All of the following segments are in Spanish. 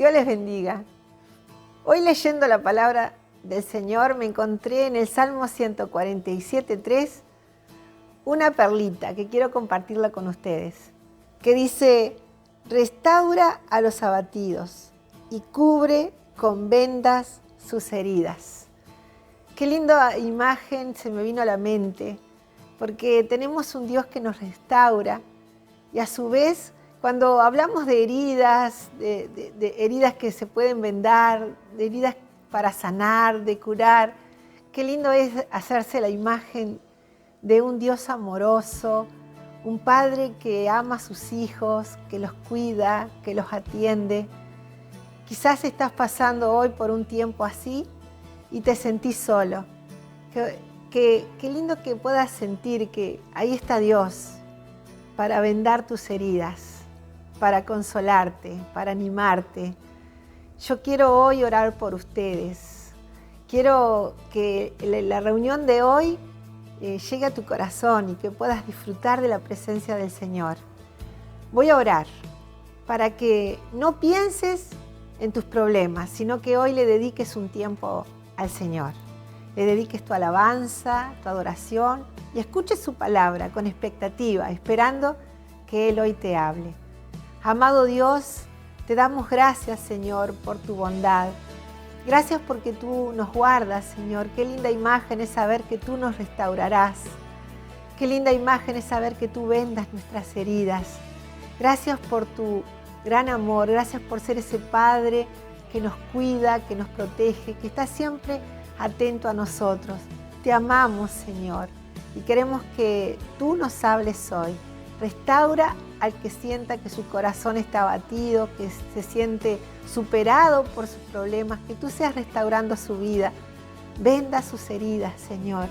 Dios les bendiga. Hoy leyendo la palabra del Señor me encontré en el Salmo 147:3 una perlita que quiero compartirla con ustedes, que dice: restaura a los abatidos y cubre con vendas sus heridas. Qué linda imagen se me vino a la mente, porque tenemos un Dios que nos restaura y a su vez, cuando hablamos de heridas, de heridas que se pueden vendar, de heridas para sanar, de curar, qué lindo es hacerse la imagen de un Dios amoroso, un Padre que ama a sus hijos, que los cuida, que los atiende. Quizás estás pasando hoy por un tiempo así y te sentís solo. Qué lindo que puedas sentir que ahí está Dios para vendar tus heridas, para consolarte, para animarte. Yo quiero hoy orar por ustedes. Quiero que la reunión de hoy llegue a tu corazón y que puedas disfrutar de la presencia del Señor. Voy a orar para que no pienses en tus problemas, sino que hoy le dediques un tiempo al Señor. Le dediques tu alabanza, tu adoración y escuches su palabra con expectativa, esperando que Él hoy te hable. Amado Dios, te damos gracias, Señor, por tu bondad. Gracias porque tú nos guardas, Señor. Qué linda imagen es saber que tú nos restaurarás. Qué linda imagen es saber que tú vendas nuestras heridas. Gracias por tu gran amor. Gracias por ser ese Padre que nos cuida, que nos protege, que está siempre atento a nosotros. Te amamos, Señor, y queremos que tú nos hables hoy. Restaura al que sienta que su corazón está abatido, que se siente superado por sus problemas, que tú seas restaurando su vida. Venda sus heridas, Señor.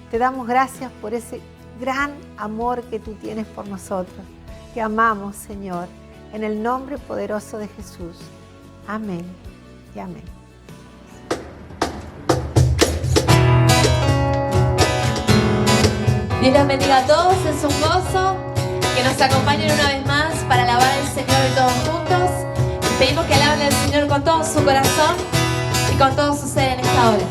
Te damos gracias por ese gran amor que tú tienes por nosotros. Te amamos, Señor, en el nombre poderoso de Jesús. Amén y amén. Dios los bendiga a todos, es un gozo que nos acompañen una vez más para alabar al Señor todos juntos. Y pedimos que alaben al Señor con todo su corazón y con todo su ser en esta hora.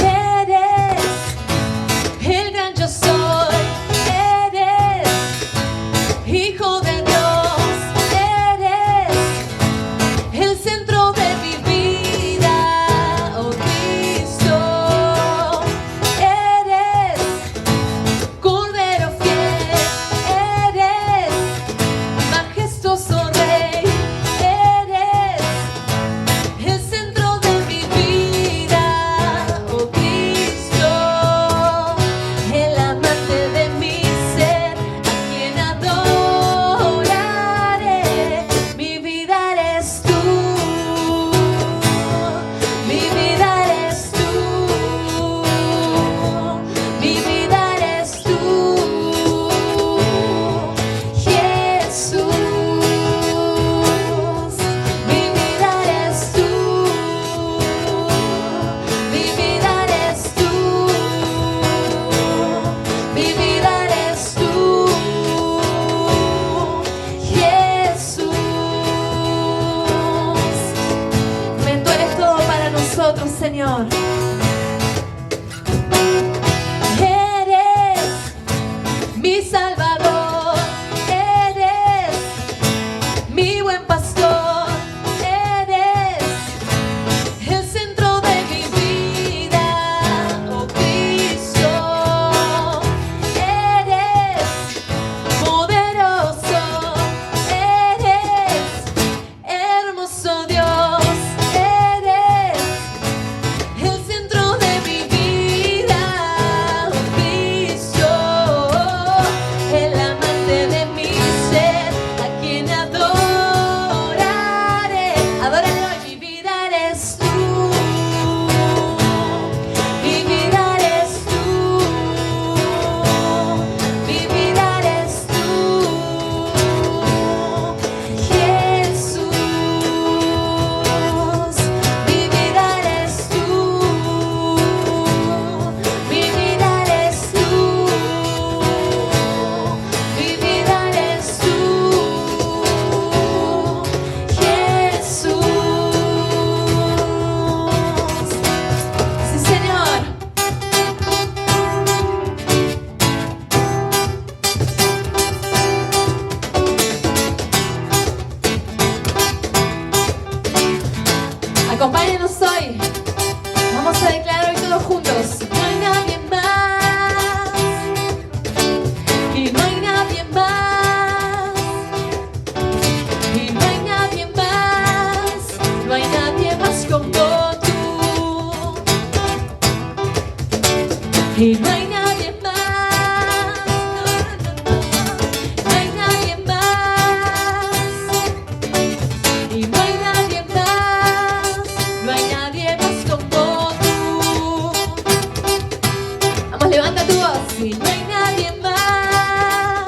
Eres el gran yo soy, eres Hijo de Dios, eres el centro de mi vida, oh Cristo. Cordero fiel, eres majestuoso Rey, eres el centro de mi vida, oh Cristo, el amante de mi ser, a quien adoraré. Mi vida eres tú, mi vida eres tú, mi vida eres tú, Jesús. Mi vida eres tú, mi vida eres tú, mi vida eres tú, Jesús. Ven, tú eres todo para nosotros, Señor. Eres mi Salvador, eres mi buen pastor, eres el centro de mi vida, oh Cristo. Eres poderoso, eres hermoso Dios, eres el centro de mi vida, oh Cristo, el y no hay nadie más. No hay nadie más, y no hay nadie más, no hay nadie más como tú. Vamos, levanta tu voz. Y no hay nadie más,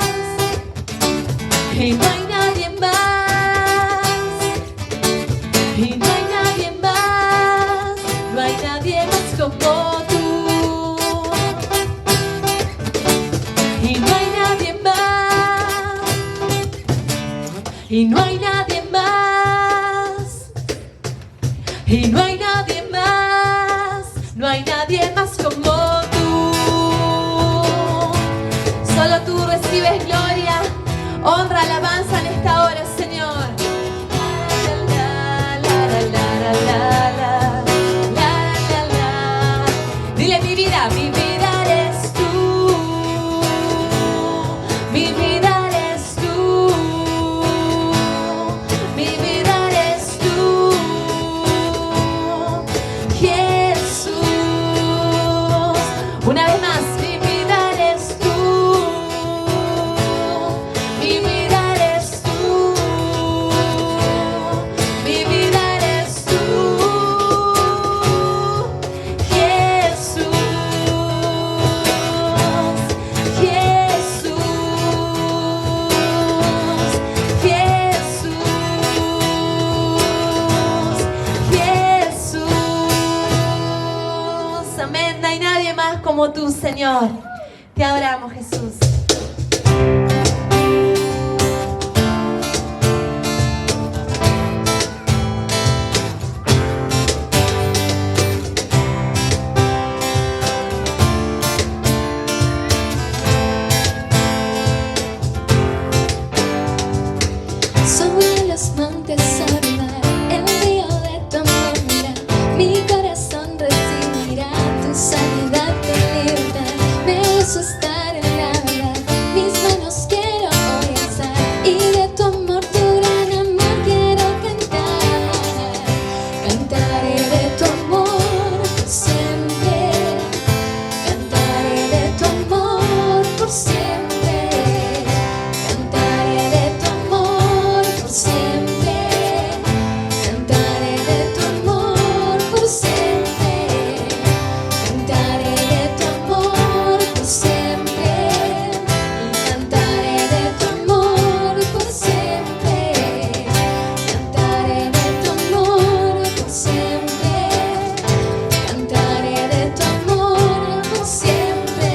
y no hay nadie más, y no hay nadie más, no hay nadie más como tú. Y no hay nadie más, y no hay nadie más, y no hay nadie más, no hay nadie más como tú. Solo tú recibes gloria, honra, alabanza en esta hora, Señor. Dile: mi vida eres tú, mi vida eres tú, mi vida eres tú, Jesús. Una vez más, mi vida eres tú, mi vida eres tú, mi vida eres tú, Jesús, Jesús, Jesús, Jesús. Amén. No hay nadie más como tú, Señor. Te adoramos, Jesús. Sobre los montes arriba, el río de tu amor mira. Mi corazón recibirá tu sanidad, tu libertad. Me gozo estar en la verdad, mis manos quiero hoy alzar, y de tu amor, tu gran amor quiero cantar. Cantaré de tu amor por siempre, cantaré de tu amor por siempre, cantaré de tu amor por siempre, cantaré de tu amor por siempre, cantaré de tu amor por siempre, y cantaré de tu amor por siempre, cantaré de tu amor por siempre, cantaré de tu amor por siempre.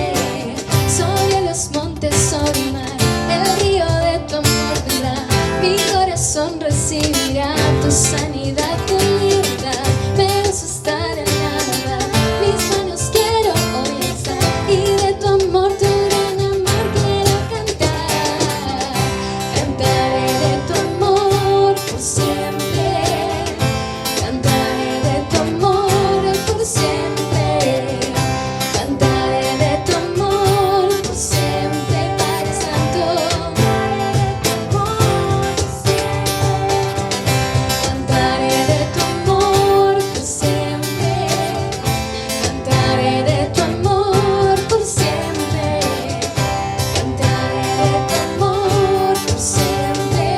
Sobre los montes, sobre el mar, el río de tu amor vendrá. Mi corazón recibirá tu sanidad, tu libertad. Me gozo estar en la verdad, mis manos quiero hoy alzar, y de tu amor, tu gran amor quiero cantar. Cantaré de tu amor por siempre, cantaré de tu amor por siempre, cantaré de tu amor por siempre, Padre Santo. Cantaré de tu amor por siempre, cantaré de tu amor por siempre, cantaré de tu amor por siempre,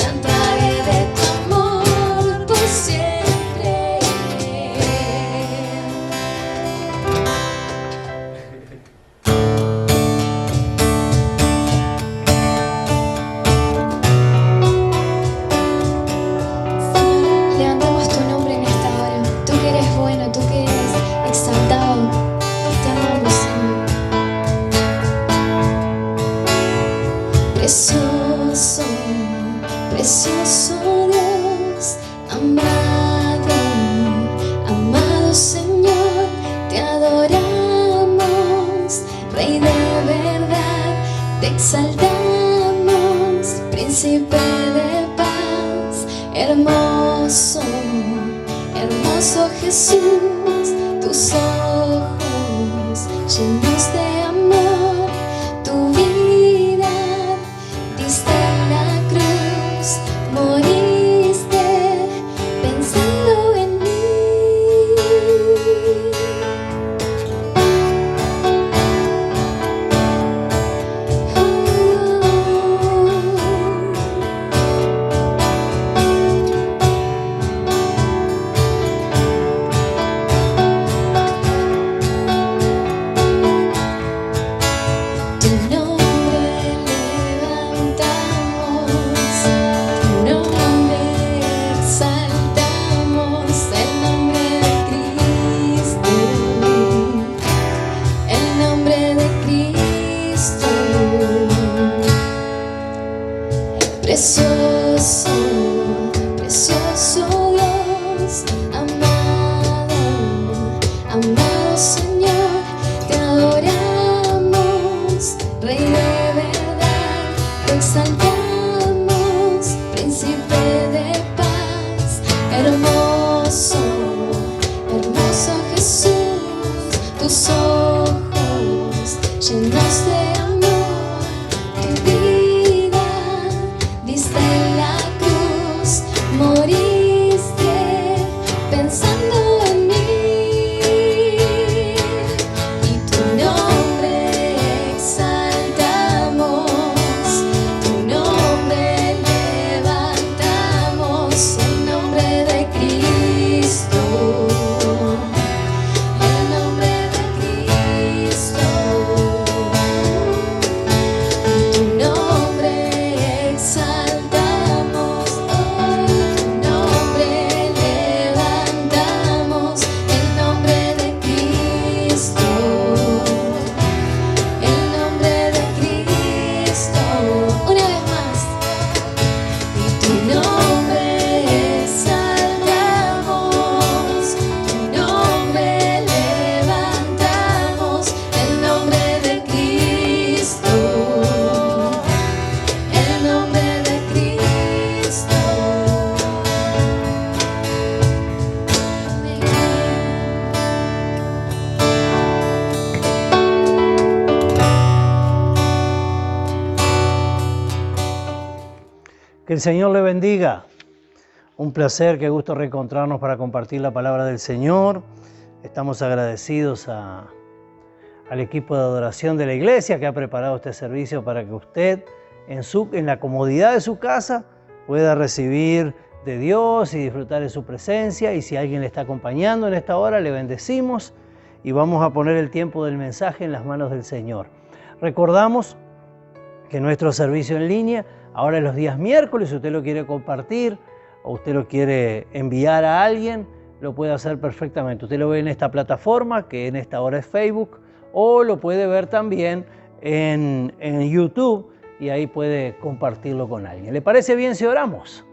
cantaré de tu amor por siempre. Señor, levantamos tu nombre en esta hora. Tú que eres bueno, tú que eres exaltado. Te amamos, Señor. Precioso, precioso Dios, amado, amado Señor, te adoramos, Rey de verdad, te exaltamos, Príncipe de paz, hermoso, hermoso Jesús, tus ojos llenos de amor, tu vida diste en la cruz, moriste pensando en mí. Precioso, precioso Dios, amado, amado Señor, te adoramos, Rey de verdad, te exaltamos, Príncipe de paz, hermoso, hermoso Jesús, tus ojos llenos de amor, tu vida diste en la cruz, moriste pensando en mí, y tu nombre exaltamos, tu nombre levantamos, el nombre de Cristo, el nombre de Cristo, tu nombre exaltamos, tu nombre levantamos, el nombre de Cristo, el nombre de Cristo, una vez más, y tu nombre exaltamos, tu nombre levantamos, el nombre de Cristo, el nombre de Cristo. Que el Señor le bendiga. Un placer, qué gusto reencontrarnos para compartir la palabra del Señor. Estamos agradecidos al equipo de adoración de la iglesia que ha preparado este servicio para que usted en la comodidad de su casa pueda recibir de Dios y disfrutar de su presencia. Y si alguien le está acompañando en esta hora, le bendecimos y vamos a poner el tiempo del mensaje en las manos del Señor. Recordamos que nuestro servicio en línea ahora es los días miércoles. Si usted lo quiere compartir o usted lo quiere enviar a alguien, lo puede hacer perfectamente. Usted lo ve en esta plataforma, que en esta hora es Facebook, o lo puede ver también en YouTube y ahí puede compartirlo con alguien. ¿Le parece bien si oramos?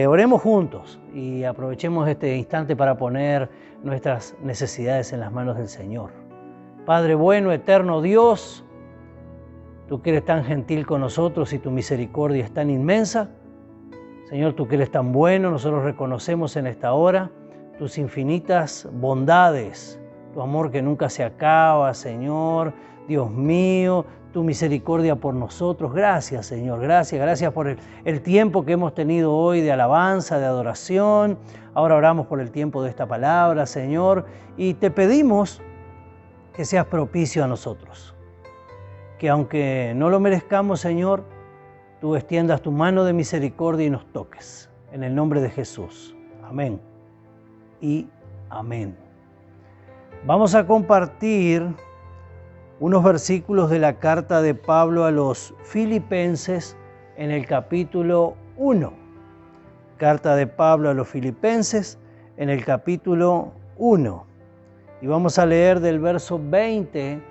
Oremos juntos y aprovechemos este instante para poner nuestras necesidades en las manos del Señor. Padre bueno, eterno Dios, tú que eres tan gentil con nosotros y tu misericordia es tan inmensa. Señor, tú que eres tan bueno, nosotros reconocemos en esta hora tus infinitas bondades, tu amor que nunca se acaba, Señor, Dios mío, tu misericordia por nosotros. Gracias, Señor, gracias por el tiempo que hemos tenido hoy de alabanza, de adoración. Ahora oramos por el tiempo de esta palabra, Señor, y te pedimos que seas propicio a nosotros. Que aunque no lo merezcamos, Señor, tú extiendas tu mano de misericordia y nos toques. En el nombre de Jesús. Amén y amén. Vamos a compartir unos versículos de la carta de Pablo a los Filipenses en el capítulo 1. Carta de Pablo a los Filipenses en el capítulo 1. Y vamos a leer del verso 20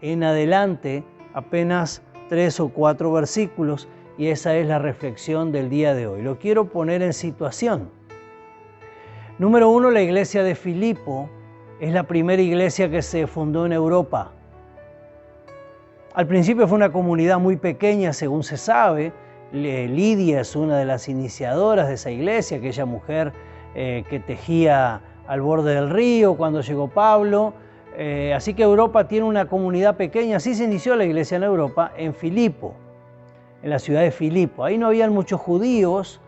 en adelante, apenas 3 o 4 versículos, y esa es la reflexión del día de hoy. Lo quiero poner en situación. Número 1, la iglesia de Filipo es la primera iglesia que se fundó en Europa. Al principio fue una comunidad muy pequeña, según se sabe. Lidia es una de las iniciadoras de esa iglesia, aquella mujer que tejía al borde del río cuando llegó Pablo. Así que Europa tiene una comunidad pequeña. Así se inició la iglesia en Europa, en Filipo, en la ciudad de Filipo. Ahí no habían muchos judíos,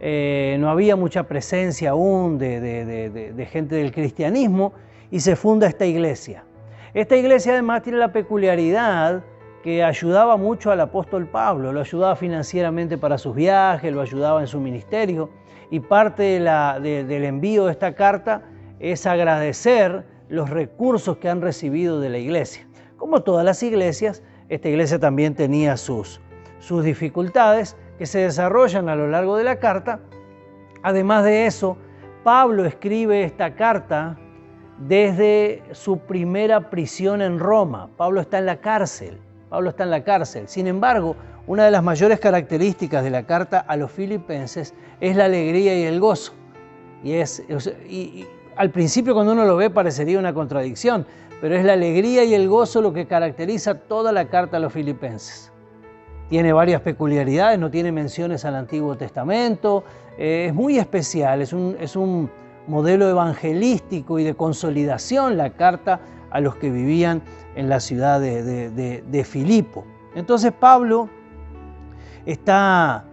no había mucha presencia aún de gente del cristianismo, y se funda esta iglesia. Esta iglesia además tiene la peculiaridad que ayudaba mucho al apóstol Pablo, lo ayudaba financieramente para sus viajes, lo ayudaba en su ministerio, y parte del envío de esta carta es agradecer los recursos que han recibido de la iglesia. Como todas las iglesias, esta iglesia también tenía sus dificultades que se desarrollan a lo largo de la carta. Además de eso, Pablo escribe esta carta desde su primera prisión en Roma. Pablo está en la cárcel Pablo está en la cárcel. Sin embargo, una de las mayores características de la carta a los filipenses es la alegría y el gozo. Y al principio cuando uno lo ve parecería una contradicción, pero es la alegría y el gozo lo que caracteriza toda la carta a los filipenses. Tiene varias peculiaridades, no tiene menciones al Antiguo Testamento, es muy especial, es un modelo evangelístico y de consolidación la carta a los que vivían en la ciudad de Filipo. Entonces Pablo está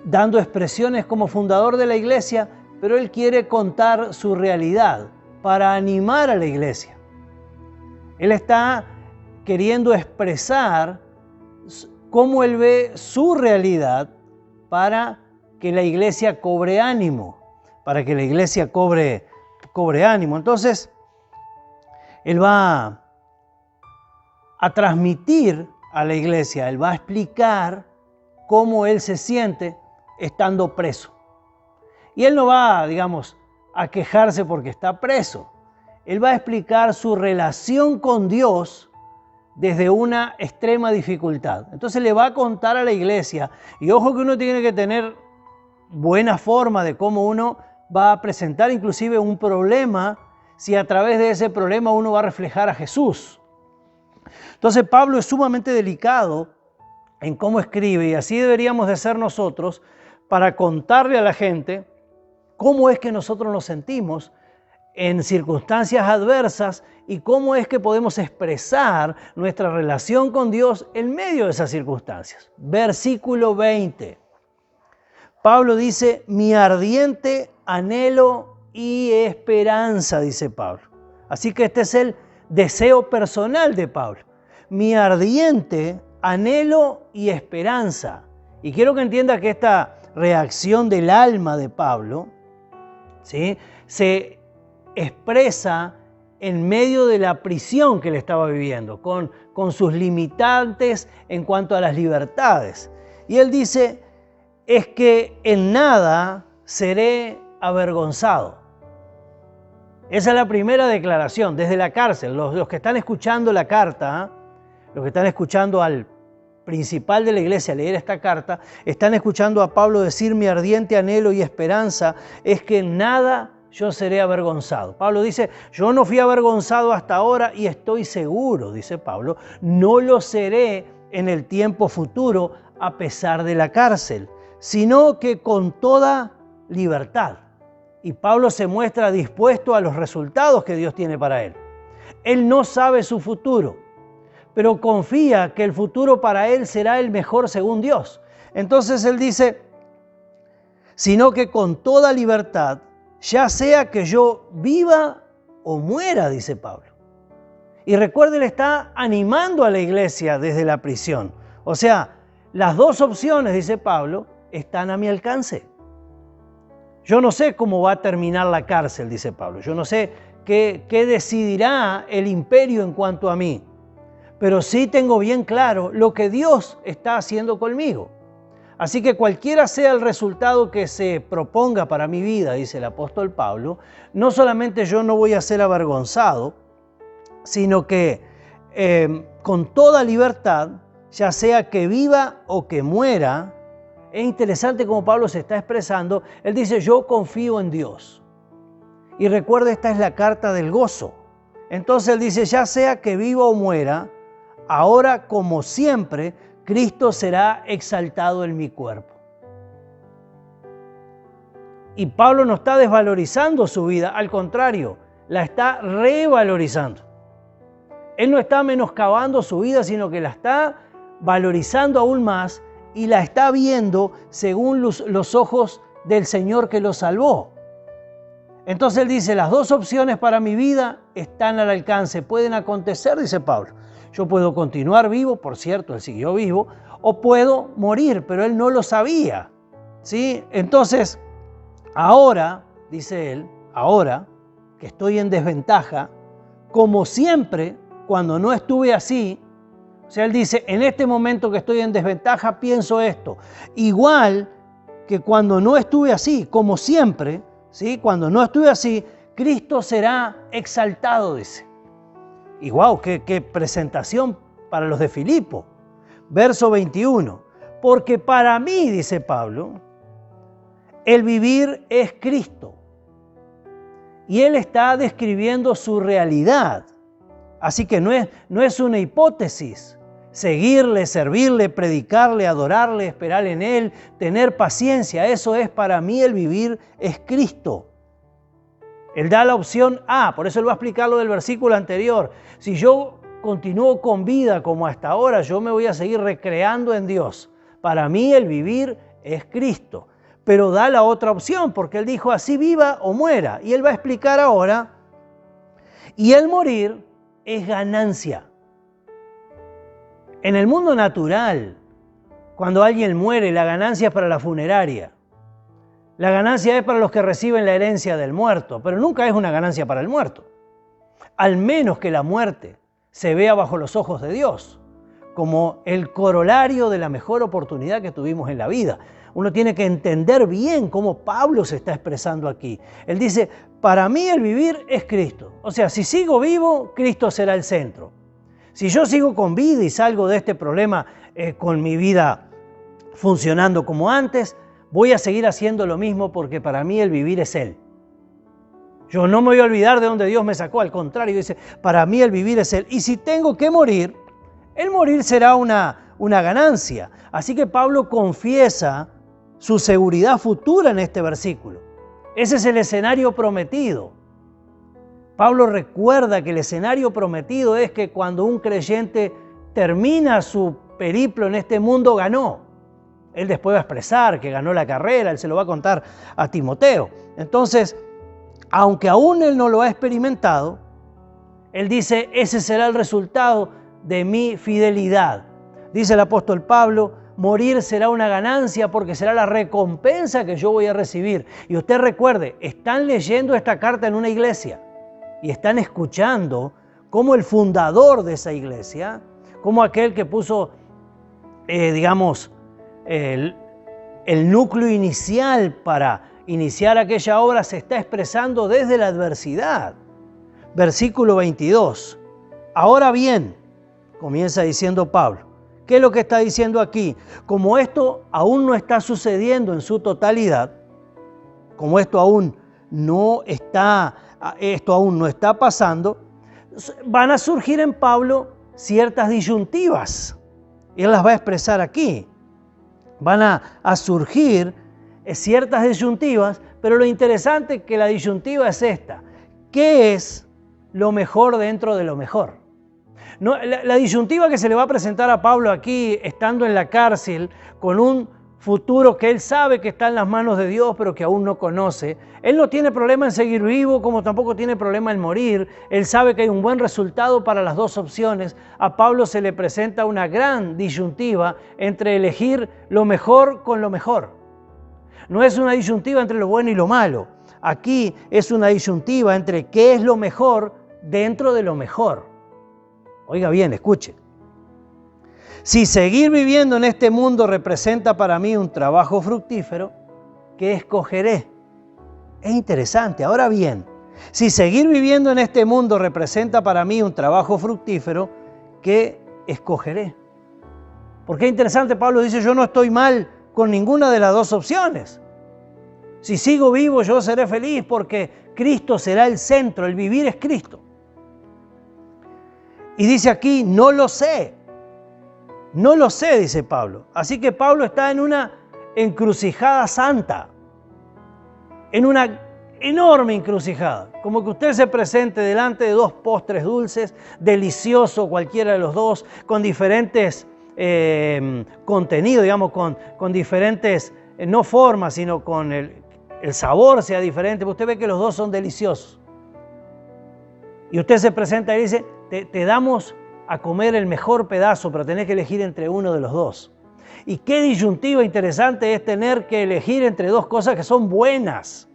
dando expresiones como fundador de la iglesia, pero él quiere contar su realidad para animar a la iglesia. Él está queriendo expresar cómo él ve su realidad para que la iglesia cobre ánimo, para que la iglesia cobre ánimo. Entonces, él va a transmitir a la iglesia, él va a explicar cómo él se siente estando preso. Y él no va, digamos, a quejarse porque está preso. Él va a explicar su relación con Dios desde una extrema dificultad. Entonces le va a contar a la iglesia, y ojo que uno tiene que tener buena forma de cómo uno va a presentar inclusive un problema, si a través de ese problema uno va a reflejar a Jesús. Entonces Pablo es sumamente delicado en cómo escribe, y así deberíamos de ser nosotros para contarle a la gente cómo es que nosotros nos sentimos en circunstancias adversas y cómo es que podemos expresar nuestra relación con Dios en medio de esas circunstancias. Versículo 20. Pablo dice, mi ardiente anhelo y esperanza, dice Pablo. Así que este es el deseo personal de Pablo. Mi ardiente anhelo y esperanza. Y quiero que entienda que esta reacción del alma de Pablo, ¿sí?, se expresa en medio de la prisión que él estaba viviendo, con sus limitantes en cuanto a las libertades. Y él dice, es que en nada seré avergonzado. Esa es la primera declaración desde la cárcel. Los que están escuchando la carta, los que están escuchando al principal de la iglesia leer esta carta, están escuchando a Pablo decir, mi ardiente anhelo y esperanza es que en nada yo seré avergonzado. Pablo dice, yo no fui avergonzado hasta ahora y estoy seguro, dice Pablo, no lo seré en el tiempo futuro a pesar de la cárcel, sino que con toda libertad. Y Pablo se muestra dispuesto a los resultados que Dios tiene para él. Él no sabe su futuro, pero confía que el futuro para él será el mejor según Dios. Entonces él dice, sino que con toda libertad, ya sea que yo viva o muera, dice Pablo. Y recuerde, él está animando a la iglesia desde la prisión. O sea, las dos opciones, dice Pablo, están a mi alcance. Yo no sé cómo va a terminar la cárcel, dice Pablo. Yo no sé qué decidirá el imperio en cuanto a mí. Pero sí tengo bien claro lo que Dios está haciendo conmigo. Así que cualquiera sea el resultado que se proponga para mi vida, dice el apóstol Pablo, no solamente yo no voy a ser avergonzado, sino que con toda libertad, ya sea que viva o que muera, es interesante cómo Pablo se está expresando. Él dice, yo confío en Dios. Y recuerda, esta es la carta del gozo. Entonces él dice, ya sea que viva o muera, ahora como siempre, Cristo será exaltado en mi cuerpo. Y Pablo no está desvalorizando su vida, al contrario, la está revalorizando. Él no está menoscabando su vida, sino que la está valorizando aún más y la está viendo según los ojos del Señor que lo salvó. Entonces él dice, las dos opciones para mi vida están al alcance, pueden acontecer, dice Pablo. Yo puedo continuar vivo, por cierto, él siguió vivo, o puedo morir, pero él no lo sabía, ¿sí? Entonces, ahora, dice él, ahora que estoy en desventaja, como siempre, cuando no estuve así, o sea, él dice, en este momento que estoy en desventaja, pienso esto. Igual que cuando no estuve así, como siempre, ¿sí? Cuando no estuve así, Cristo será exaltado, dice. Y wow, qué presentación para los de Filipo. Verso 21. Porque para mí, dice Pablo, el vivir es Cristo. Y él está describiendo su realidad. Así que no es una hipótesis. Seguirle, servirle, predicarle, adorarle, esperar en él, tener paciencia. Eso es para mí el vivir es Cristo. Él da la opción A, por eso él va a explicar lo del versículo anterior. Si yo continúo con vida como hasta ahora, yo me voy a seguir recreando en Dios. Para mí el vivir es Cristo. Pero da la otra opción, porque él dijo así viva o muera. Y él va a explicar ahora, y el morir es ganancia. En el mundo natural, cuando alguien muere, la ganancia es para la funeraria. La ganancia es para los que reciben la herencia del muerto, pero nunca es una ganancia para el muerto. Al menos que la muerte se vea bajo los ojos de Dios, como el corolario de la mejor oportunidad que tuvimos en la vida. Uno tiene que entender bien cómo Pablo se está expresando aquí. Él dice, para mí el vivir es Cristo. O sea, si sigo vivo, Cristo será el centro. Si yo sigo con vida y salgo de este problema con mi vida funcionando como antes, voy a seguir haciendo lo mismo porque para mí el vivir es Él. Yo no me voy a olvidar de donde Dios me sacó, al contrario, dice, para mí el vivir es Él. Y si tengo que morir, el morir será una ganancia. Así que Pablo confiesa su seguridad futura en este versículo. Ese es el escenario prometido. Pablo recuerda que el escenario prometido es que cuando un creyente termina su periplo en este mundo, ganó. Él después va a expresar que ganó la carrera, él se lo va a contar a Timoteo. Entonces, aunque aún él no lo ha experimentado, él dice, ese será el resultado de mi fidelidad. Dice el apóstol Pablo, morir será una ganancia porque será la recompensa que yo voy a recibir. Y usted recuerde, están leyendo esta carta en una iglesia y están escuchando cómo el fundador de esa iglesia, como aquel que puso, el núcleo inicial para iniciar aquella obra, se está expresando desde la adversidad. Versículo 22. Ahora bien, comienza diciendo Pablo, ¿qué es lo que está diciendo aquí? Como esto aún no está sucediendo en su totalidad, como esto aún no está pasando, van a surgir en Pablo ciertas disyuntivas. Y él las va a expresar aquí. Van a surgir ciertas disyuntivas, pero lo interesante es que la disyuntiva es esta. ¿Qué es lo mejor dentro de lo mejor? No, la disyuntiva que se le va a presentar a Pablo aquí, estando en la cárcel, con un futuro que él sabe que está en las manos de Dios, pero que aún no conoce. Él no tiene problema en seguir vivo, como tampoco tiene problema en morir. Él sabe que hay un buen resultado para las dos opciones. A Pablo se le presenta una gran disyuntiva entre elegir lo mejor con lo mejor. No es una disyuntiva entre lo bueno y lo malo. Aquí es una disyuntiva entre qué es lo mejor dentro de lo mejor. Oiga bien, escuche. Si seguir viviendo en este mundo representa para mí un trabajo fructífero, ¿qué escogeré? Es interesante. Ahora bien, si seguir viviendo en este mundo representa para mí un trabajo fructífero, ¿qué escogeré? Porque es interesante, Pablo dice, yo no estoy mal con ninguna de las dos opciones. Si sigo vivo, yo seré feliz porque Cristo será el centro, el vivir es Cristo. Y dice aquí, no lo sé. No lo sé, dice Pablo. Así que Pablo está en una encrucijada santa, en una enorme encrucijada. Como que usted se presente delante de dos postres dulces, delicioso cualquiera de los dos, con diferentes contenidos, digamos, con diferentes, no formas, sino con el sabor sea diferente. Usted ve que los dos son deliciosos. Y usted se presenta y dice, te damos a comer el mejor pedazo, pero tenés que elegir entre uno de los dos. Y qué disyuntiva interesante es tener que elegir entre dos cosas que son buenas.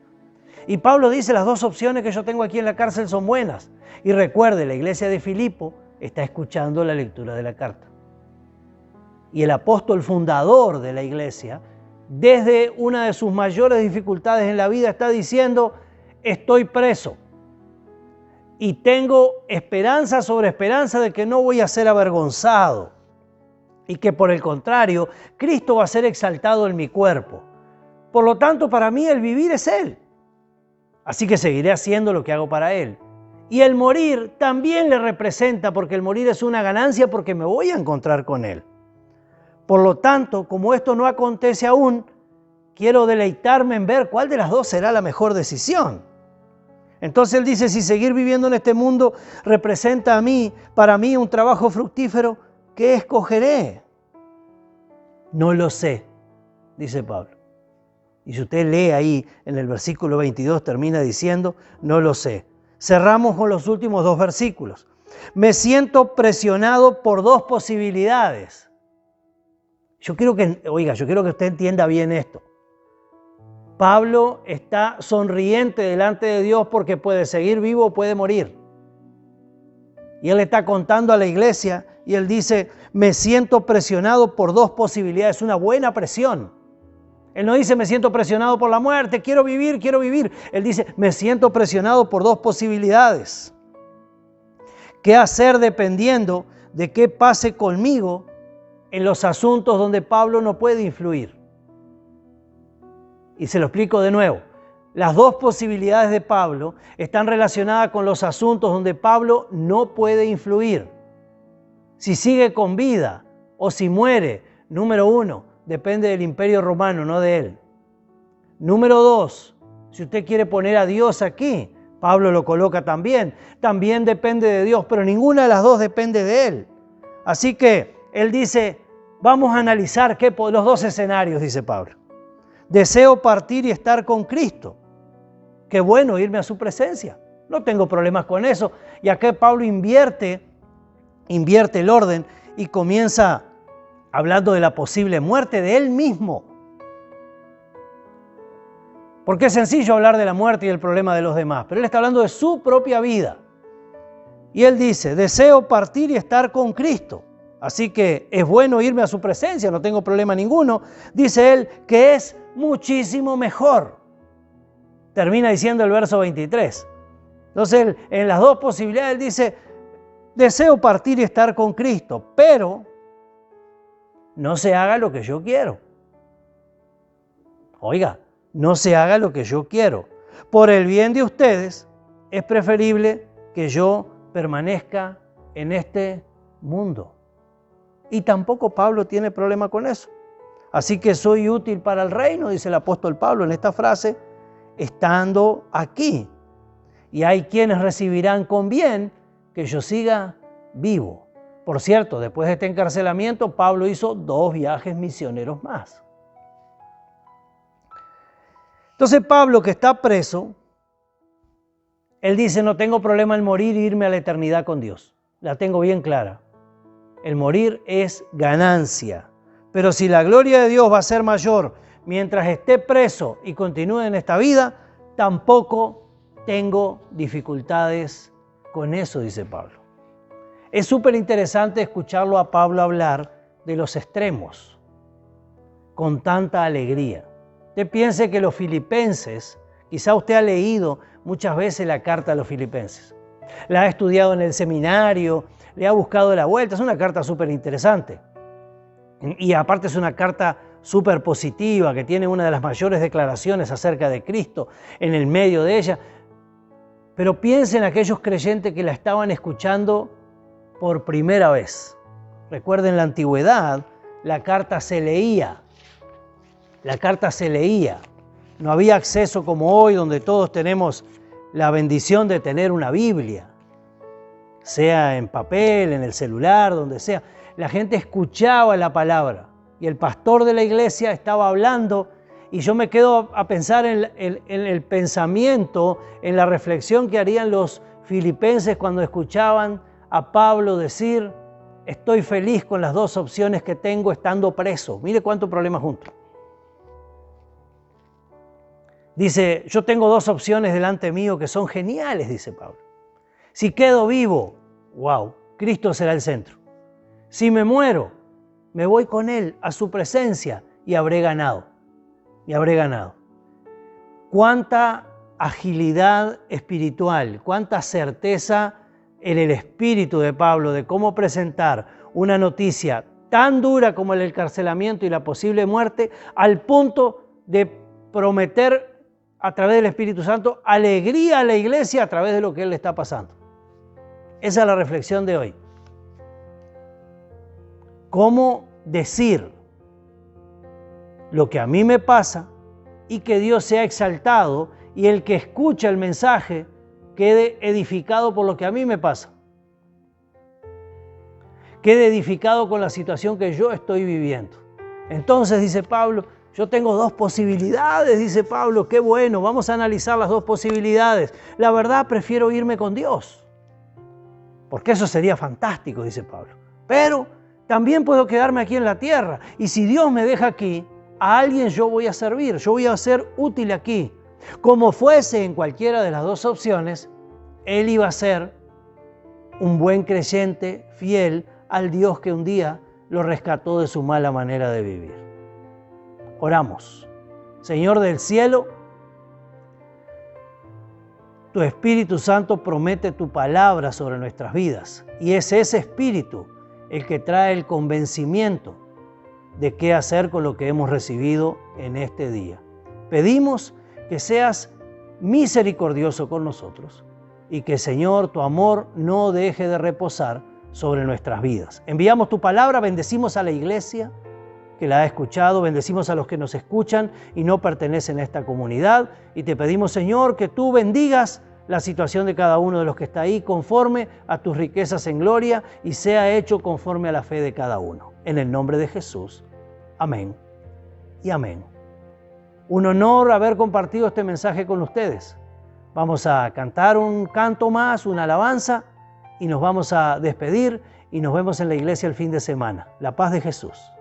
Y Pablo dice, las dos opciones que yo tengo aquí en la cárcel son buenas. Y recuerde, la iglesia de Filipo está escuchando la lectura de la carta. Y el apóstol fundador de la iglesia, desde una de sus mayores dificultades en la vida, está diciendo, estoy preso. y tengo esperanza sobre esperanza de que no voy a ser avergonzado y que por el contrario, Cristo va a ser exaltado en mi cuerpo. Por lo tanto, para mí el vivir es Él. Así que seguiré haciendo lo que hago para Él. Y el morir también le representa, porque el morir es una ganancia porque me voy a encontrar con Él. Por lo tanto, como esto no acontece aún, quiero deleitarme en ver cuál de las dos será la mejor decisión. Entonces él dice, si seguir viviendo en este mundo representa para mí un trabajo fructífero, ¿qué escogeré? No lo sé, dice Pablo. Y si usted lee ahí en el versículo 22, termina diciendo, no lo sé. Cerramos con los últimos dos versículos. Me siento presionado por dos posibilidades. Yo quiero que usted entienda bien esto. Pablo está sonriente delante de Dios porque puede seguir vivo o puede morir. Y él está contando a la iglesia y él dice, me siento presionado por dos posibilidades. Es una buena presión. Él no dice, me siento presionado por la muerte, quiero vivir, quiero vivir. Él dice, me siento presionado por dos posibilidades. ¿Qué hacer dependiendo de qué pase conmigo en los asuntos donde Pablo no puede influir? Y se lo explico de nuevo. Las dos posibilidades de Pablo están relacionadas con los asuntos donde Pablo no puede influir. Si sigue con vida o si muere, número uno, depende del Imperio Romano, no de él. Número dos, si usted quiere poner a Dios aquí, Pablo lo coloca también depende de Dios, pero ninguna de las dos depende de él. Así que él dice, vamos a analizar los dos escenarios, dice Pablo. Deseo partir y estar con Cristo. Qué bueno irme a su presencia. No tengo problemas con eso. Y acá Pablo invierte el orden y comienza hablando de la posible muerte de él mismo. Porque es sencillo hablar de la muerte y el problema de los demás, pero él está hablando de su propia vida. Y él dice, deseo partir y estar con Cristo. Así que es bueno irme a su presencia, no tengo problema ninguno. Dice él que es muchísimo mejor. Termina diciendo el verso 23. Entonces, en las dos posibilidades, él dice, deseo partir y estar con Cristo, pero no se haga lo que yo quiero. Oiga, no se haga lo que yo quiero. Por el bien de ustedes, es preferible que yo permanezca en este mundo. Y tampoco Pablo tiene problema con eso. Así que soy útil para el reino, dice el apóstol Pablo en esta frase, estando aquí. Y hay quienes recibirán con bien que yo siga vivo. Por cierto, después de este encarcelamiento, Pablo hizo 2 viajes misioneros más. Entonces Pablo, que está preso, él dice, no tengo problema en morir e irme a la eternidad con Dios. La tengo bien clara. El morir es ganancia. Pero si la gloria de Dios va a ser mayor mientras esté preso y continúe en esta vida, tampoco tengo dificultades con eso, dice Pablo. Es súper interesante escucharlo a Pablo hablar de los extremos con tanta alegría. Usted piense que los filipenses, quizá usted ha leído muchas veces la carta a los filipenses, la ha estudiado en el seminario, le ha buscado la vuelta, es una carta súper interesante. Y aparte es una carta súper positiva, que tiene una de las mayores declaraciones acerca de Cristo en el medio de ella. Pero piensen en aquellos creyentes que la estaban escuchando por primera vez. Recuerden, la antigüedad, la carta se leía. La carta se leía. No había acceso como hoy, donde todos tenemos la bendición de tener una Biblia. Sea en papel, en el celular, donde sea. La gente escuchaba la palabra. Y el pastor de la iglesia estaba hablando. Y yo me quedo a pensar en el pensamiento, en la reflexión que harían los filipenses cuando escuchaban a Pablo decir, estoy feliz con las 2 opciones que tengo estando preso. Mire cuánto problema juntos. Dice, yo tengo 2 opciones delante mío que son geniales, dice Pablo. Si quedo vivo, wow, Cristo será el centro. Si me muero, me voy con Él a su presencia y habré ganado. Y habré ganado. ¿Cuánta agilidad espiritual, cuánta certeza en el espíritu de Pablo de cómo presentar una noticia tan dura como el encarcelamiento y la posible muerte, al punto de prometer a través del Espíritu Santo alegría a la iglesia a través de lo que él le está pasando. Esa es la reflexión de hoy. ¿Cómo decir lo que a mí me pasa y que Dios sea exaltado y el que escucha el mensaje quede edificado por lo que a mí me pasa? Quede edificado con la situación que yo estoy viviendo. Entonces, dice Pablo, yo tengo dos posibilidades, dice Pablo, qué bueno, vamos a analizar las dos posibilidades. La verdad, prefiero irme con Dios, porque eso sería fantástico, dice Pablo. Pero también puedo quedarme aquí en la tierra, y si Dios me deja aquí, a alguien yo voy a servir, yo voy a ser útil aquí. Como fuese en cualquiera de las dos opciones, él iba a ser un buen creyente, fiel al Dios que un día lo rescató de su mala manera de vivir. Oramos. Señor del cielo, tu Espíritu Santo promete tu palabra sobre nuestras vidas, y es ese Espíritu el que trae el convencimiento de qué hacer con lo que hemos recibido en este día. Pedimos que seas misericordioso con nosotros y que, Señor, tu amor no deje de reposar sobre nuestras vidas. Enviamos tu palabra, bendecimos a la iglesia que la ha escuchado, bendecimos a los que nos escuchan y no pertenecen a esta comunidad, y te pedimos, Señor, que tú bendigas la situación de cada uno de los que está ahí conforme a tus riquezas en gloria y sea hecho conforme a la fe de cada uno. En el nombre de Jesús. Amén y amén. Un honor haber compartido este mensaje con ustedes. Vamos a cantar un canto más, una alabanza, y nos vamos a despedir y nos vemos en la iglesia el fin de semana. La paz de Jesús.